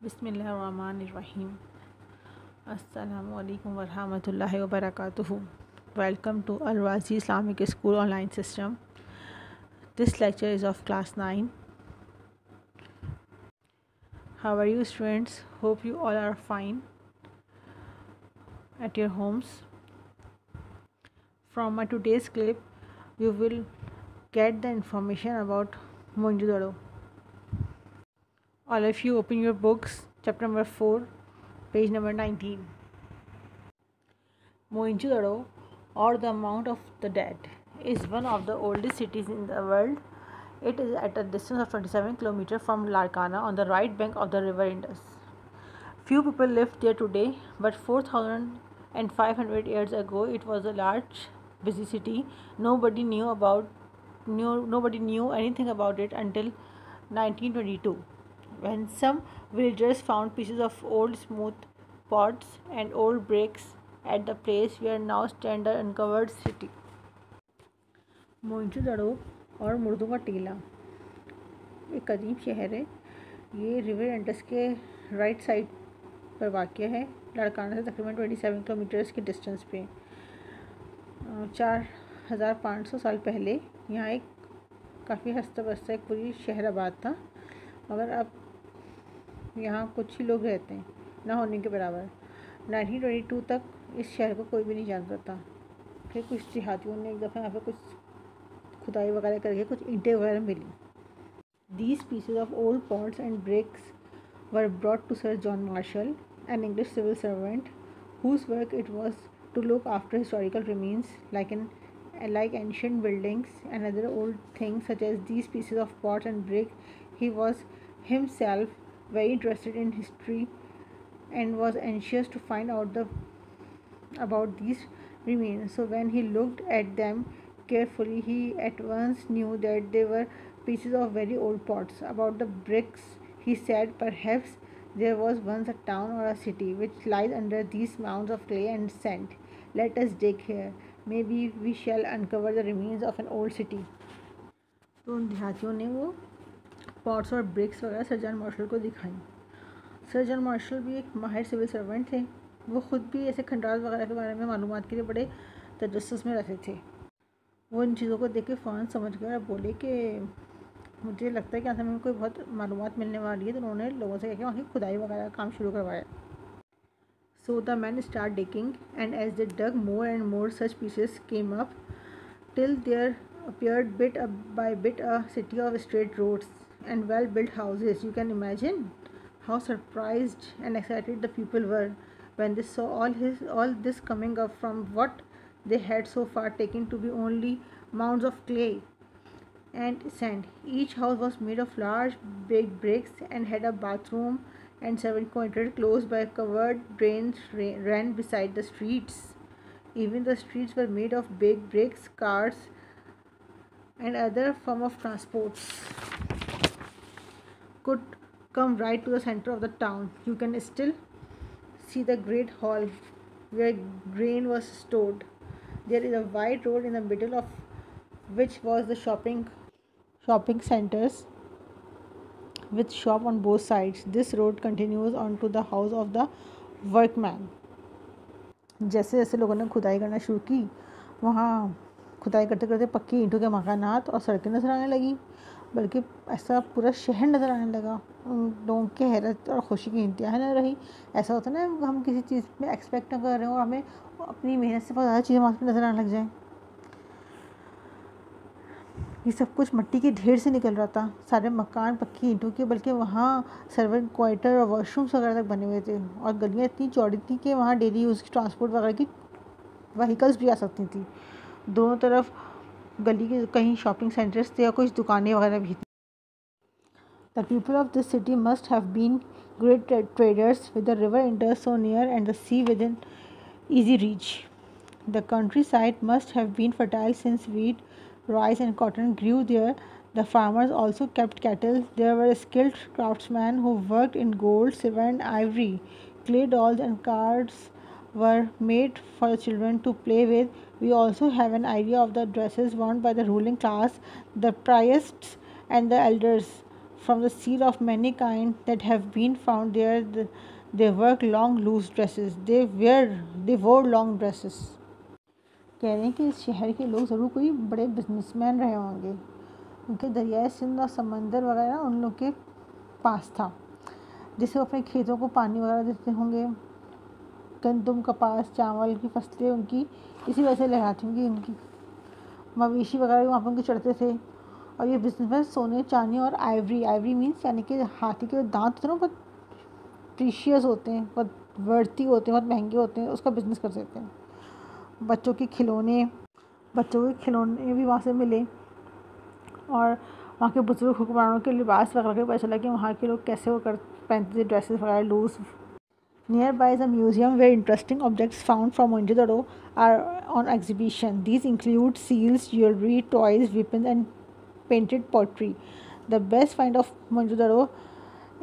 बिस्मिल्लाहिर्रहमानिर्रहीम। अस्सलामुअलैकुम वरहमतुल्लाहि वबरकातुहू। Welcome to Al-Razi Islamic School online system. This lecture is of class 9. How are you students? Hope you all are fine at your homes. From my today's clip, you will get the information about Mohenjo-daro. All of you open your books, chapter number 4, page number 19. Mohenjo-daro, or the Mount of the Dead, is one of the oldest cities in the world. It is at a distance of 27 kilometers from Larkana on the right bank of the river Indus. Few people live there today, but 4,500 years ago it was a large, busy city. Nobody knew anything about it until 1922, when some villagers found pieces of old smooth pots and old bricks at the place where now stand the uncovered city. मोइंजो-दड़ो और मुर्दों का टीला एक कदीम शहर है। ये river Indus के राइट साइड पर वाक़या है, लाड़काना से तकरीबन 27 किलोमीटर्स की डिस्टेंस पे। 4,500 साल पहले यहाँ एक काफ़ी हस्ता बस्ता एक पूरी शहर आबाद था, मगर अब यहाँ कुछ ही लोग रहते हैं, ना होने के बराबर। 1922 तक इस शहर को कोई भी नहीं जानता था। फिर कुछ देहातियों ने एक दफ़ा यहाँ पे कुछ खुदाई वगैरह करके कुछ ईंटें वगैरह मिली। These pieces of old pots and bricks were brought to Sir John Marshall, an English civil servant, whose work it was to look after historical remains like ancient buildings and other old things such as these pieces of pots and brick. He was himself very interested in history and was anxious to find out about these remains. So when he looked at them carefully, he at once knew that they were pieces of very old pots. About the bricks, he said, perhaps there was once a town or a city which lies under these mounds of clay and sand. Let us dig here. Maybe we shall uncover the remains of an old city. तो उन देहातियों ने वो pots और BRICS वगैरह sir John Marshall को दिखाई। Sir John Marshall भी एक माहिर सिविल सर्वेंट थे। वो ख़ुद भी ऐसे खंडार वगैरह के बारे में मालूमात के लिए बड़े तजस्सुस में रहते थे। वो इन चीज़ों को देख के फ़ौरन समझ गए और बोले कि मुझे लगता है कि यहाँ से हमें कोई बहुत मालूमात मिलने वाली है। तो उन्होंने लोगों से कह के वहाँ की खुदाई वगैरह का काम शुरू करवाया। So the men start digging, and as they dug, more and more such pieces came up, till there appeared bit by bit a city of straight roads and well-built houses. You can imagine how surprised and excited the people were when they saw all this coming up from what they had so far taken to be only mounds of clay and sand. Each house was made of large big bricks and had a bathroom, and 7 kilometers close by covered drains ran beside the streets. Even the streets were made of big bricks. Cars and other form of transports could come right to the center of the town. You can still see the great hall where grain was stored. There is a wide road in the middle of which was the shopping centers with shop on both sides. This road continues on to the house of the workman. जैसे जैसे लोगों ने खुदाई करना शुरू की, वहाँ खुदाई करते करते पक्की ईंटों के मकानात और सड़कें नज़र आने लगी, बल्कि ऐसा पूरा शहर नज़र आने लगा। उन लोगों की हैरत और खुशी की इंतहा न रही। ऐसा होता है ना, हम किसी चीज़ में एक्सपेक्ट न कर रहे हो और हमें अपनी मेहनत से बहुत ज़्यादा चीज़ें वहाँ नज़र आने लग जाएँ। ये सब कुछ मिट्टी के ढेर से निकल रहा था। सारे मकान पक्की ईंटों के, बल्कि वहाँ सर्वेंट क्वार्टर और वॉशरूम्स वगैरह तक बने हुए थे, और गलियाँ इतनी चौड़ी थी कि वहाँ डेली यूज़ की ट्रांसपोर्ट वगैरह की व्हीकल्स भी आ सकती थी। दोनों तरफ गली के कहीं शॉपिंग सेंटर्स थे या कुछ दुकानें वगैरह भी थी। The people of this city must have been great traders, with the river Indus so near and the sea within easy reach. The countryside must have been fertile, since wheat, rice and cotton grew there. The farmers also kept cattle. There were skilled craftsmen who worked in gold, silver and ivory. Clay dolls and cards were made for the children to play with. We also have an idea of the dresses worn by the ruling class, the priests and the elders, from the seal of many kind that have been found there. They work long loose dresses. They wore long dresses. कह रहे हैं कि इस शहर के लोग ज़रूर कोई बड़े बिजनेसमैन रहे होंगे, उनके दरियाए सिंध और समंदर वगैरह उन लोग के पास था, जिससे वो अपने खेतों को पानी वगैरह देते होंगे। गंदम, कपास, चावल की फसलें उनकी इसी वजह से लगाती होंगी। उनकी मवेशी वगैरह वहाँ पर उनके चढ़ते थे। और ये बिजनेसमैन सोने, चांदी और आइवरी मीन्स यानी कि हाथी के दांत होते हैं ना, बहुत प्रीशियस होते हैं, बहुत वर्ती होते हैं, बहुत महंगे होते हैं, उसका बिजनेस कर सकते हैं। बच्चों के खिलौने भी वहाँ से मिले। और वहाँ के बुजुर्ग हुक्मरानों के लिबास वगैरह के पता चला कि वहाँ के लोग कैसे वो पहनते थे, ड्रेसेस वगैरह loose. Nearby is a museum where interesting objects found from Mohenjo-daro are on exhibition. These include seals, jewelry, toys, weapons, and painted pottery. The best find of Mohenjo-daro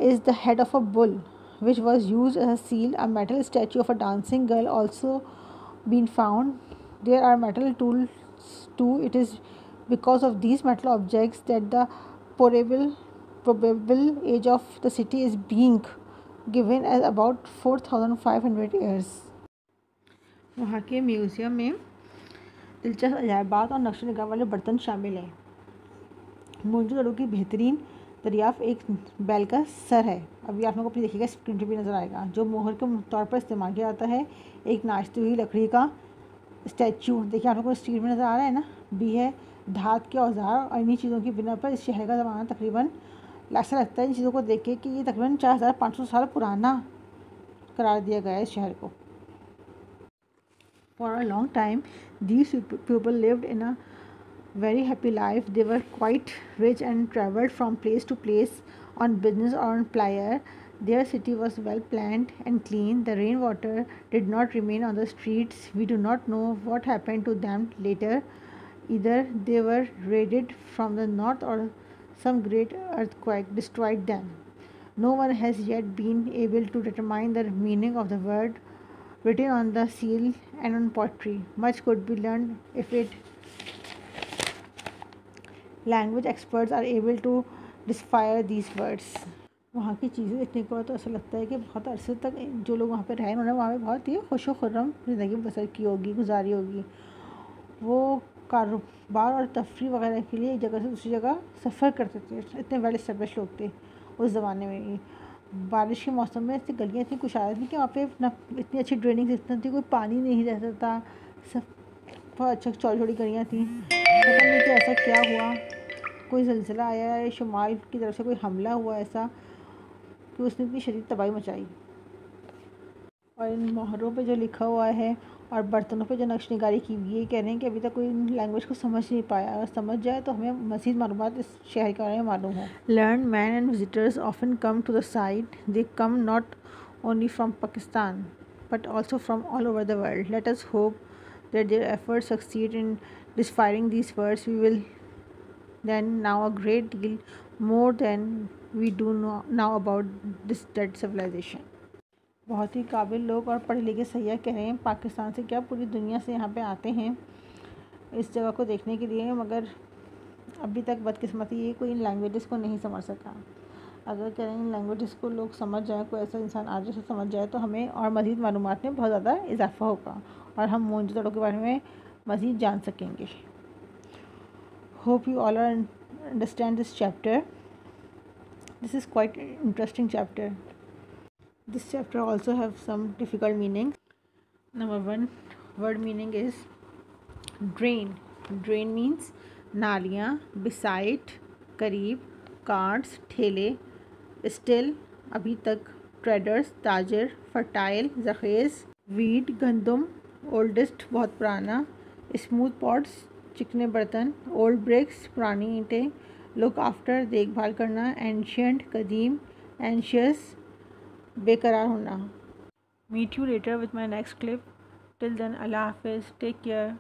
is the head of a bull, which was used as a seal. A metal statue of a dancing girl also been found. There are metal tools too. It is because of these metal objects that the probable age of the city is being given as about 4500 years. वहाँ के museum में दिलचस्प अजायबात और नक्शे निगाह वाले बर्तन शामिल हैं। मोहनजोदड़ो की बेहतरीन दरियाफ्त एक बैल का सर है। अभी आप लोगों को अपनी देखिएगा स्क्रीन पर भी नज़र आएगा, जो मोहर के तौर पर इस्तेमाल किया जाता है। एक नाचती हुई लकड़ी का स्टैचू देखिए आप लोगों को स्क्रीन में नज़र आ रहा है ना, भी है। धात के औजार और इन्हीं चीज़ों की बिना पर इस शहर का ज़माना तकरीबन ऐसा लगता है इन चीज़ों को देख के कि ये तकरीबन 4500 साल पुराना करार दिया गया है इस शहर को। For a long time, these people lived in a very happy life. They were quite rich and traveled from place to place on business or on pleasure. Their city was well planned and clean. The rainwater did not remain on the streets. We do not know what happened to them later. Either they were raided from the north or some great earthquake destroyed them. No one has yet been able to determine the meaning of the word written on the seal and on pottery. Much could be learned if language experts are able to decipher these words. वहाँ की चीज़ें देखने के बाद तो ऐसा लगता है कि बहुत अरसे तक जो लोग वहाँ पे रहे उन्होंने वहाँ पे बहुत ही खुशो खुर्रम ज़िंदगी बसर की होगी, गुजारी होगी। वो कारोबार और तफरी वगैरह के लिए एक जगह से दूसरी जगह सफ़र करते थे। इतने वेल एस्टेब्लिश लोग थे उस ज़माने में ही। बारिश के मौसम में ऐसी गलियाँ इतनी कुशाद थी कि वहाँ पे ना इतनी अच्छी ड्रेनिंग सिस्टम थी, कोई पानी नहीं रहता था, सब बहुत अच्छा चौड़ी चौड़ी गलियाँ थी। पता नहीं कि ऐसा क्या हुआ, कोई ज़लज़ला आया या शुमाल की तरफ से कोई हमला हुआ ऐसा कि उसने इतनी शदीद तबाही मचाई। और इन मोहरों पे जो लिखा हुआ है और बर्तनों पे जो नक्श निगारी की हुई है, कह रहे हैं कि अभी तक कोई इन लैंग्वेज को समझ नहीं पाया। अगर समझ जाए तो हमें मज़ीद मालूमात इस शहर के बारे में मालूम हो। Learned men and visitors often come to the site. They come not only from Pakistan but also from all over the world. Let us hope that their efforts succeed in deciphering these words. We will then now a great deal more than we do now about this dead civilization. बहुत ही काबिल लोग और पढ़े लिखे सैयाह कह रहे हैं पाकिस्तान से क्या पूरी दुनिया से यहाँ पे आते हैं इस जगह को देखने के लिए, मगर अभी तक बदकिस्मती ये कोई इन लैंग्वेजेस को नहीं समझ सका। अगर कह रहे हैं इन लैंग्वेजेस को लोग समझ जाए, कोई ऐसा इंसान आज से समझ जाए तो हमें और मज़ीद मालूमात में बहुत ज़्यादा इजाफा होगा और हम मोहनजोदड़ो के बारे में मज़ीद जान सकेंगे। Hope you all understand this chapter. This is quite an interesting chapter. This chapter also have some difficult meanings. Number one word meaning is drain. Drain means नालियाँ, beside, करीब, carts, ठेले, still, अभी तक, traders, ताजर, fertile, ज़ख़ीर, wheat, गंदम, oldest, बहुत पुराना, smooth pots, चिकने बर्तन, ओल्ड ब्रिक्स, पुरानी ईंटें, लुक आफ्टर, देखभाल करना, एंशियंट, कदीम, एंशियस, बेकरार होना। Meet you later with my next clip. Till then अल्लाह हाफिज़, टेक केयर।